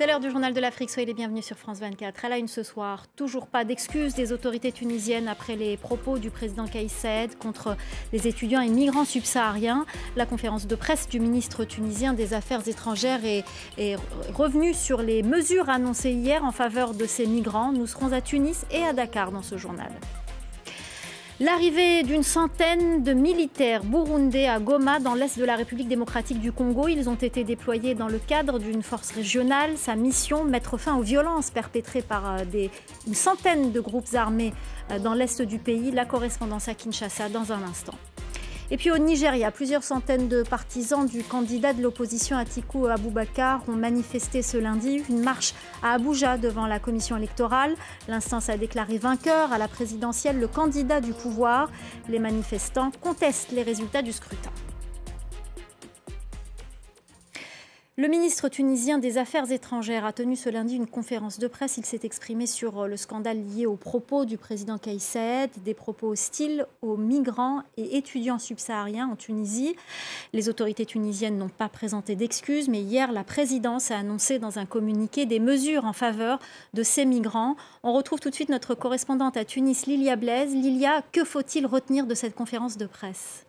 C'est l'heure du journal de l'Afrique, soyez les bienvenus sur France 24. À la une ce soir, toujours pas d'excuses des autorités tunisiennes après les propos du président Kais Saied contre les étudiants et migrants subsahariens. La conférence de presse du ministre tunisien des Affaires étrangères est revenue sur les mesures annoncées hier en faveur de ces migrants. Nous serons à Tunis et à Dakar dans ce journal. L'arrivée d'une centaine de militaires burundais à Goma, dans l'est de la République démocratique du Congo. Ils ont été déployés dans le cadre d'une force régionale. Sa mission, mettre fin aux violences perpétrées par une centaine de groupes armés dans l'est du pays. La correspondance à Kinshasa dans un instant. Et puis au Nigeria, plusieurs centaines de partisans du candidat de l'opposition Atiku Abubakar ont manifesté ce lundi. Une marche à Abuja devant la commission électorale. L'instance a déclaré vainqueur à la présidentielle le candidat du pouvoir. Les manifestants contestent les résultats du scrutin. Le ministre tunisien des Affaires étrangères a tenu ce lundi une conférence de presse. Il s'est exprimé sur le scandale lié aux propos du président Kais Saied, des propos hostiles aux migrants et étudiants subsahariens en Tunisie. Les autorités tunisiennes n'ont pas présenté d'excuses, mais hier, la présidence a annoncé dans un communiqué des mesures en faveur de ces migrants. On retrouve tout de suite notre correspondante à Tunis, Lilia Blaise. Lilia, que faut-il retenir de cette conférence de presse ?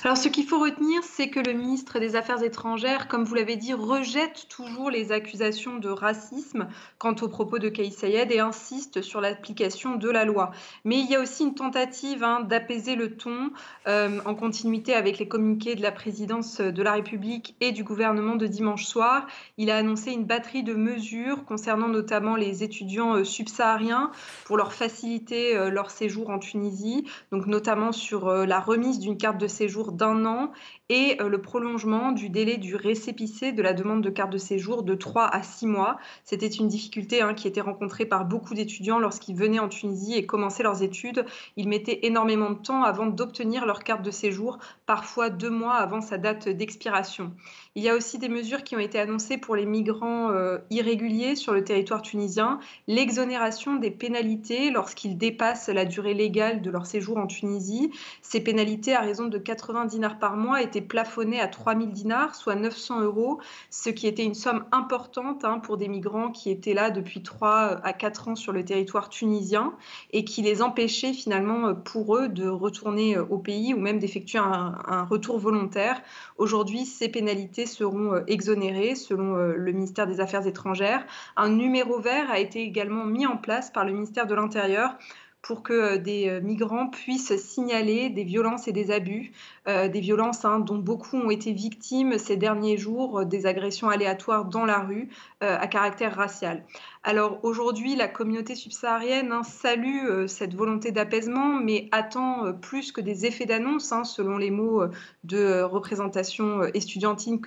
Alors, ce qu'il faut retenir, c'est que le ministre des Affaires étrangères, comme vous l'avez dit, rejette toujours les accusations de racisme quant aux propos de Kais Saied et insiste sur l'application de la loi. Mais il y a aussi une tentative d'apaiser le ton en continuité avec les communiqués de la présidence de la République et du gouvernement de dimanche soir. Il a annoncé une batterie de mesures concernant notamment les étudiants subsahariens pour leur faciliter leur séjour en Tunisie, donc notamment sur la remise d'une carte de séjour d'1 an et le prolongement du délai du récépissé de la demande de carte de séjour de 3 à 6 mois. C'était une difficulté qui était rencontrée par beaucoup d'étudiants lorsqu'ils venaient en Tunisie et commençaient leurs études. Ils mettaient énormément de temps avant d'obtenir leur carte de séjour, parfois 2 mois avant sa date d'expiration. Il y a aussi des mesures qui ont été annoncées pour les migrants irréguliers sur le territoire tunisien, l'exonération des pénalités lorsqu'ils dépassent la durée légale de leur séjour en Tunisie. Ces pénalités, à raison de 80 dinars par mois, étaient plafonnées à 3000 dinars, soit 900 €, ce qui était une somme importante pour des migrants qui étaient là depuis 3 à 4 ans sur le territoire tunisien et qui les empêchait finalement pour eux de retourner au pays ou même d'effectuer un retour volontaire. Aujourd'hui, ces pénalités seront exonérées selon le ministère des Affaires étrangères. Un numéro vert a été également mis en place par le ministère de l'Intérieur pour que des migrants puissent signaler des violences et des abus, des violences dont beaucoup ont été victimes ces derniers jours, des agressions aléatoires dans la rue à caractère racial. Alors aujourd'hui, la communauté subsaharienne salue cette volonté d'apaisement, mais attend plus que des effets d'annonce, selon les mots de représentation estudiantine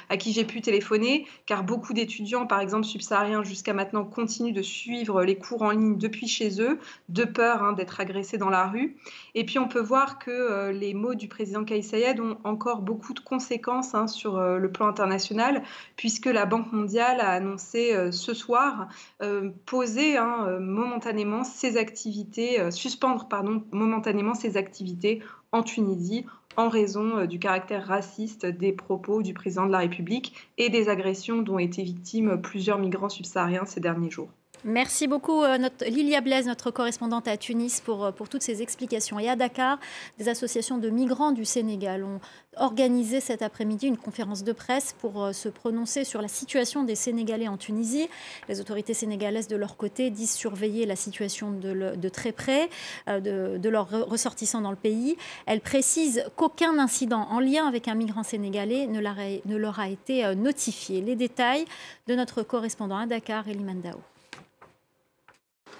à qui j'ai pu téléphoner, car beaucoup d'étudiants, par exemple subsahariens jusqu'à maintenant, continuent de suivre les cours en ligne depuis chez eux, de peur d'être agressés dans la rue. Et puis on peut voir que les mots du président Kais Saied ont encore beaucoup de conséquences sur le plan international, puisque la Banque mondiale a annoncé ce soir poser momentanément ses activités, suspendre momentanément ses activités en Tunisie en raison du caractère raciste des propos du président de la République et des agressions dont ont été victimes plusieurs migrants subsahariens ces derniers jours. Merci beaucoup Lilia Blaise, notre correspondante à Tunis, pour toutes ces explications. Et à Dakar, des associations de migrants du Sénégal ont organisé cet après-midi une conférence de presse pour se prononcer sur la situation des Sénégalais en Tunisie. Les autorités sénégalaises, de leur côté, disent surveiller la situation de très près de leurs ressortissants dans le pays. Elles précisent qu'aucun incident en lien avec un migrant sénégalais ne leur a été notifié. Les détails de notre correspondant à Dakar, Eliman Dao.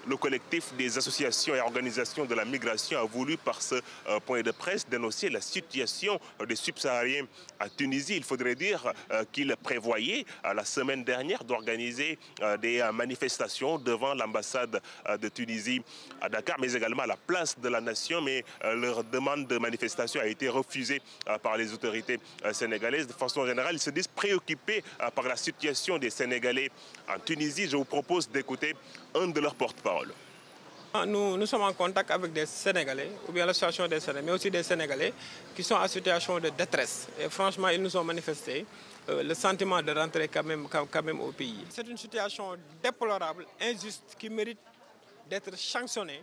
Le collectif des associations et organisations de la migration a voulu, par ce point de presse, dénoncer la situation des subsahariens à Tunisie. Il faudrait dire qu'il prévoyait la semaine dernière d'organiser des manifestations devant l'ambassade de Tunisie à Dakar, mais également à la place de la Nation. Mais leur demande de manifestation a été refusée par les autorités sénégalaises. De façon générale, ils se disent préoccupés par la situation des Sénégalais en Tunisie. Je vous propose d'écouter un de leurs porte-parole. Nous sommes en contact avec des Sénégalais, ou bien l'association des Sénégalais, mais aussi des Sénégalais qui sont en situation de détresse. Et franchement, ils nous ont manifesté le sentiment de rentrer quand même au pays. C'est une situation déplorable, injuste, qui mérite d'être sanctionnée.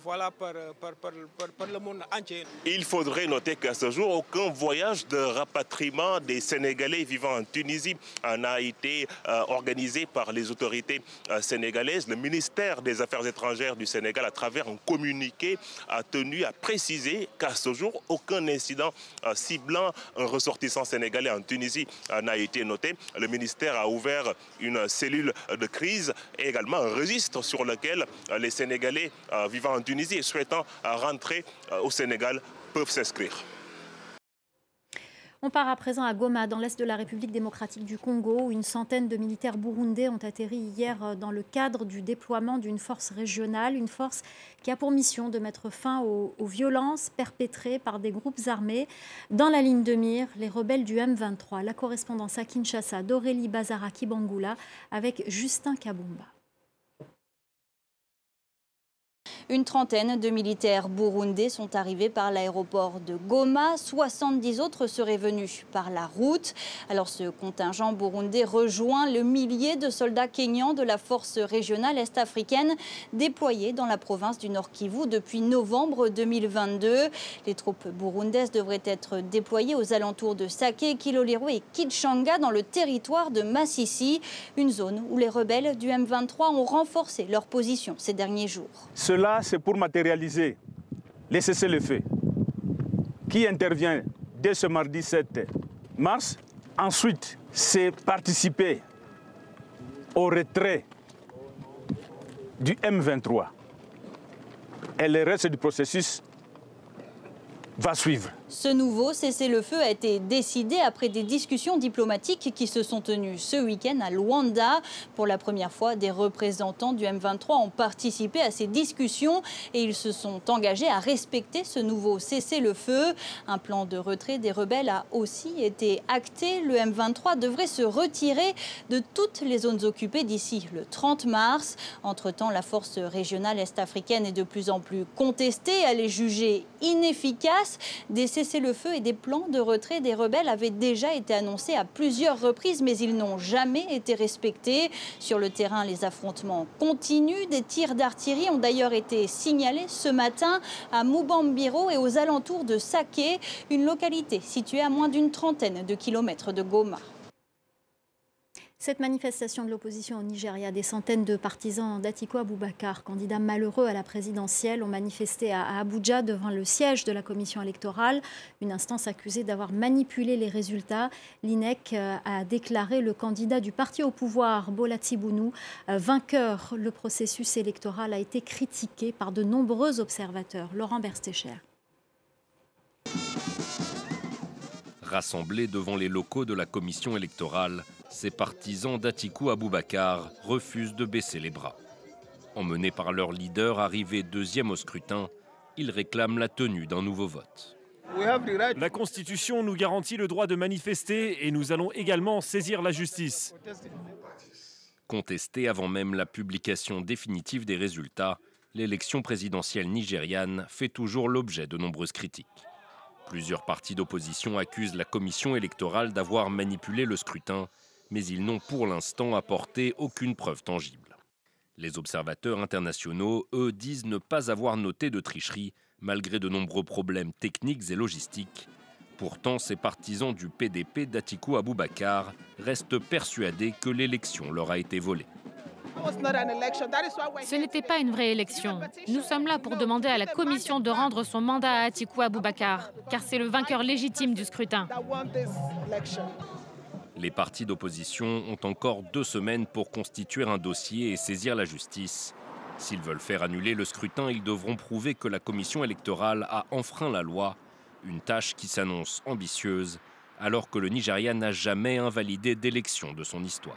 Voilà, par le monde entier. Il faudrait noter qu'à ce jour, aucun voyage de rapatriement des Sénégalais vivant en Tunisie n'a été organisé par les autorités sénégalaises. Le ministère des Affaires étrangères du Sénégal, à travers un communiqué, a tenu à préciser qu'à ce jour, aucun incident ciblant un ressortissant sénégalais en Tunisie n'a été noté. Le ministère a ouvert une cellule de crise et également un registre sur lequel les Sénégalais vivant en Tunisie et souhaitant rentrer au Sénégal peuvent s'inscrire. On part à présent à Goma, dans l'est de la République démocratique du Congo, où une centaine de militaires burundais ont atterri hier dans le cadre du déploiement d'une force régionale, une force qui a pour mission de mettre fin aux violences perpétrées par des groupes armés. Dans la ligne de mire, les rebelles du M23. La correspondance à Kinshasa d'Aurélie Bazaraki-Bangoula avec Justin Kabumba. Une trentaine de militaires burundais sont arrivés par l'aéroport de Goma. 70 autres seraient venus par la route. Alors ce contingent burundais rejoint le millier de soldats kényans de la force régionale est-africaine déployée dans la province du Nord Kivu depuis novembre 2022. Les troupes burundaises devraient être déployées aux alentours de Sake, Kiloliro et Kitshanga dans le territoire de Massissi, une zone où les rebelles du M23 ont renforcé leur position ces derniers jours. Cela, c'est pour matérialiser les cessez-le-feu qui intervient dès ce mardi 7 mars. Ensuite, c'est participer au retrait du M23. Et le reste du processus va suivre. Ce nouveau cessez-le-feu a été décidé après des discussions diplomatiques qui se sont tenues ce week-end à Luanda. Pour la première fois, des représentants du M23 ont participé à ces discussions et ils se sont engagés à respecter ce nouveau cessez-le-feu. Un plan de retrait des rebelles a aussi été acté. Le M23 devrait se retirer de toutes les zones occupées d'ici le 30 mars. Entre-temps, la force régionale est-africaine est de plus en plus contestée. Elle est jugée inefficace. Des cessez-le-feu et des plans de retrait des rebelles avaient déjà été annoncés à plusieurs reprises, mais ils n'ont jamais été respectés. Sur le terrain, les affrontements continuent. Des tirs d'artillerie ont d'ailleurs été signalés ce matin à Mubambiro et aux alentours de Sake, une localité située à moins d'une trentaine de kilomètres de Goma. Cette manifestation de l'opposition au Nigeria, des centaines de partisans d'Atiku Abubakar, candidat malheureux à la présidentielle, ont manifesté à Abuja devant le siège de la commission électorale, une instance accusée d'avoir manipulé les résultats. L'INEC a déclaré le candidat du parti au pouvoir, Bola Tinubu, vainqueur. Le processus électoral a été critiqué par de nombreux observateurs. Laurent Berstécher. Rassemblés devant les locaux de la commission électorale, ces partisans d'Atiku Abubakar refusent de baisser les bras. Emmenés par leur leader arrivé deuxième au scrutin, ils réclament la tenue d'un nouveau vote. La Constitution nous garantit le droit de manifester et nous allons également saisir la justice. Contestée avant même la publication définitive des résultats, l'élection présidentielle nigériane fait toujours l'objet de nombreuses critiques. Plusieurs partis d'opposition accusent la commission électorale d'avoir manipulé le scrutin, mais ils n'ont pour l'instant apporté aucune preuve tangible. Les observateurs internationaux, eux, disent ne pas avoir noté de tricherie, malgré de nombreux problèmes techniques et logistiques. Pourtant, ces partisans du PDP d'Atiku Abubakar restent persuadés que l'élection leur a été volée. Ce n'était pas une vraie élection. Nous sommes là pour demander à la Commission de rendre son mandat à Atiku Abubakar, car c'est le vainqueur légitime du scrutin. Les partis d'opposition ont encore 2 semaines pour constituer un dossier et saisir la justice. S'ils veulent faire annuler le scrutin, ils devront prouver que la commission électorale a enfreint la loi, une tâche qui s'annonce ambitieuse, alors que le Nigeria n'a jamais invalidé d'élection de son histoire.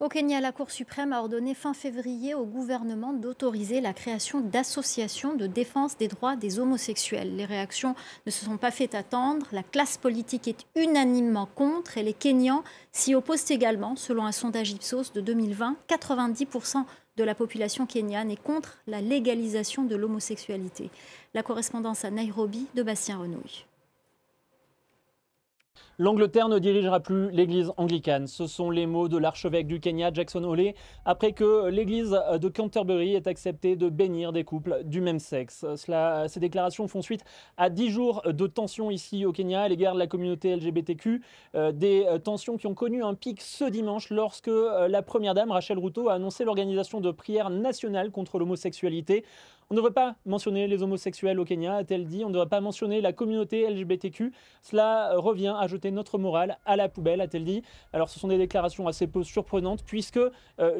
Au Kenya, la Cour suprême a ordonné fin février au gouvernement d'autoriser la création d'associations de défense des droits des homosexuels. Les réactions ne se sont pas fait attendre. La classe politique est unanimement contre et les Kenyans s'y opposent également. Selon un sondage Ipsos de 2020, 90% de la population kenyane et contre la légalisation de l'homosexualité. La correspondance à Nairobi de Bastien Renouille. L'Angleterre ne dirigera plus l'église anglicane. Ce sont les mots de l'archevêque du Kenya, Jackson Ole, après que l'église de Canterbury ait accepté de bénir des couples du même sexe. Ces déclarations font suite à 10 jours de tensions ici au Kenya à l'égard de la communauté LGBTQ. Des tensions qui ont connu un pic ce dimanche lorsque la première dame, Rachel Ruto, a annoncé l'organisation de prières nationales contre l'homosexualité. On ne devrait pas mentionner les homosexuels au Kenya, a-t-elle dit. On ne devrait pas mentionner la communauté LGBTQ. Cela revient à jeter notre morale à la poubelle, a-t-elle dit. Alors ce sont des déclarations assez peu surprenantes puisque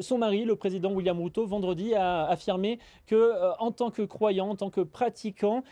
son mari, le président William Ruto, vendredi a affirmé que en tant que croyant, en tant que pratiquant,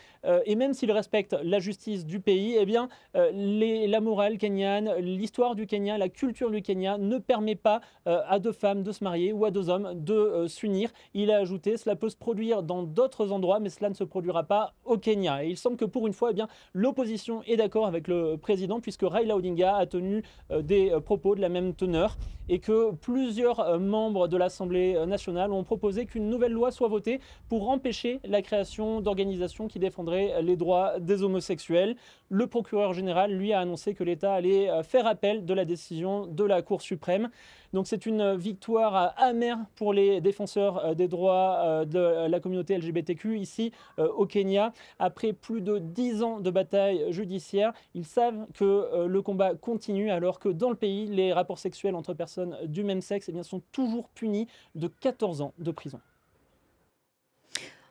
et même s'il respecte la justice du pays, eh bien, la morale kenyane, l'histoire du Kenya, la culture du Kenya ne permet pas à deux femmes de se marier ou à deux hommes de s'unir. Il a ajouté, cela peut se produire dans d'autres endroits, mais cela ne se produira pas au Kenya. Et il semble que pour une fois, eh bien, l'opposition est d'accord avec le président, puisque Raila Odinga a tenu des propos de la même teneur et que plusieurs membres de l'Assemblée nationale ont proposé qu'une nouvelle loi soit votée pour empêcher la création d'organisations qui défendraient les droits des homosexuels. Le procureur général, lui, a annoncé que l'État allait faire appel de la décision de la Cour suprême. Donc c'est une victoire amère pour les défenseurs des droits de la communauté LGBTQ ici au Kenya. Après plus de 10 ans de bataille judiciaire, ils savent que le combat continue alors que dans le pays, les rapports sexuels entre personnes du même sexe sont toujours punis de 14 ans de prison.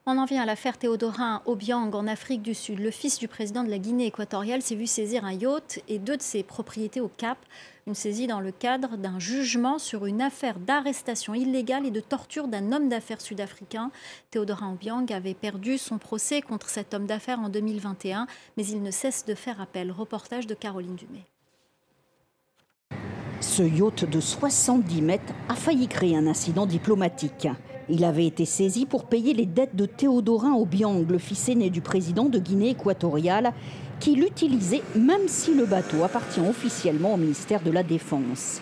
On en vient à l'affaire Théodorin Obiang en Afrique du Sud. Le fils du président de la Guinée équatoriale s'est vu saisir un yacht et 2 de ses propriétés au Cap. Une saisie dans le cadre d'un jugement sur une affaire d'arrestation illégale et de torture d'un homme d'affaires sud-africain. Théodorin Obiang avait perdu son procès contre cet homme d'affaires en 2021, mais il ne cesse de faire appel. Reportage de Caroline Dumais. Ce yacht de 70 mètres a failli créer un incident diplomatique. Il avait été saisi pour payer les dettes de Théodorin Obiang, le fils aîné du président de Guinée équatoriale, qui l'utilisait même si le bateau appartient officiellement au ministère de la Défense.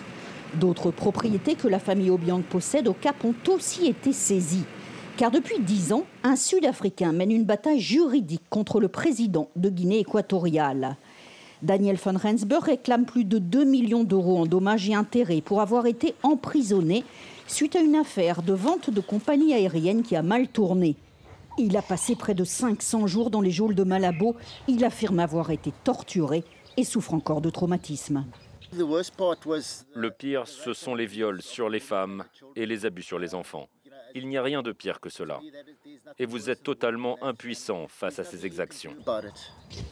D'autres propriétés que la famille Obiang possède au Cap ont aussi été saisies. Car depuis 10 ans, un Sud-Africain mène une bataille juridique contre le président de Guinée équatoriale. Daniel van Rensburg réclame plus de 2 millions d'euros en dommages et intérêts pour avoir été emprisonné suite à une affaire de vente de compagnie aérienne qui a mal tourné. Il a passé près de 500 jours dans les geôles de Malabo. Il affirme avoir été torturé et souffre encore de traumatisme. Le pire, ce sont les viols sur les femmes et les abus sur les enfants. Il n'y a rien de pire que cela. Et vous êtes totalement impuissant face à ces exactions.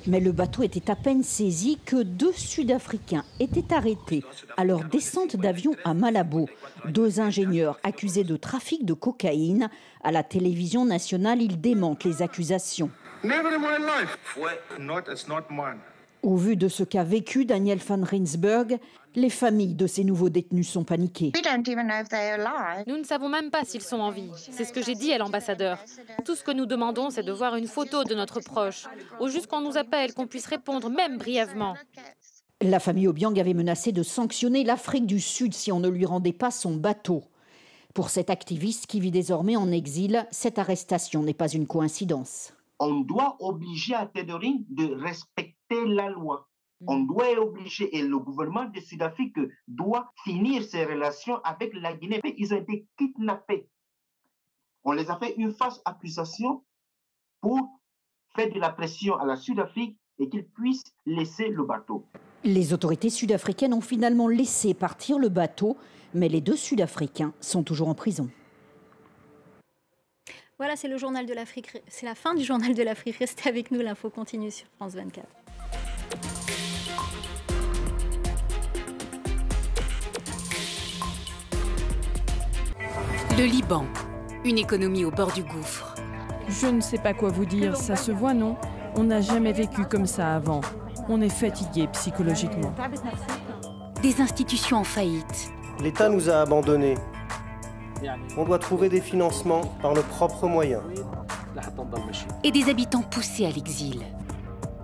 Mais le bateau était à peine saisi que 2 Sud-Africains étaient arrêtés à leur descente d'avion à Malabo. 2 ingénieurs accusés de trafic de cocaïne. À la télévision nationale, ils démentent les accusations. Au vu de ce qu'a vécu Daniel van Rensburg, les familles de ces nouveaux détenus sont paniquées. Nous ne savons même pas s'ils sont en vie. C'est ce que j'ai dit à l'ambassadeur. Tout ce que nous demandons, c'est de voir une photo de notre proche. Ou juste qu'on nous appelle, qu'on puisse répondre, même brièvement. La famille Obiang avait menacé de sanctionner l'Afrique du Sud si on ne lui rendait pas son bateau. Pour cet activiste qui vit désormais en exil, cette arrestation n'est pas une coïncidence. On doit obliger à Théodorin de respecter la loi. On doit obliger, et le gouvernement de Sud-Afrique doit finir ses relations avec la Guinée. Ils ont été kidnappés. On les a fait une fausse accusation pour faire de la pression à la Sud-Afrique et qu'ils puissent laisser le bateau. Les autorités sud-africaines ont finalement laissé partir le bateau, mais les 2 Sud-Africains sont toujours en prison. Voilà, c'est le journal de l'Afrique. C'est la fin du journal de l'Afrique. Restez avec nous, l'info continue sur France 24. Le Liban, une économie au bord du gouffre. Je ne sais pas quoi vous dire, ça se voit, non? On n'a jamais vécu comme ça avant. On est fatigué psychologiquement. Des institutions en faillite. L'État nous a abandonnés. On doit trouver des financements par nos propres moyens. Et des habitants poussés à l'exil.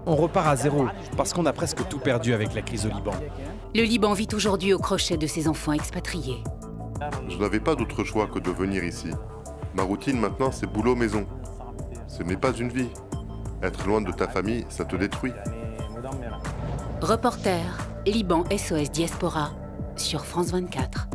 On repart à zéro, parce qu'on a presque tout perdu avec la crise au Liban. Le Liban vit aujourd'hui au crochet de ses enfants expatriés. Je n'avais pas d'autre choix que de venir ici. Ma routine maintenant, c'est boulot-maison. Ce n'est pas une vie. Être loin de ta famille, ça te détruit. Reporter, Liban SOS Diaspora, sur France 24.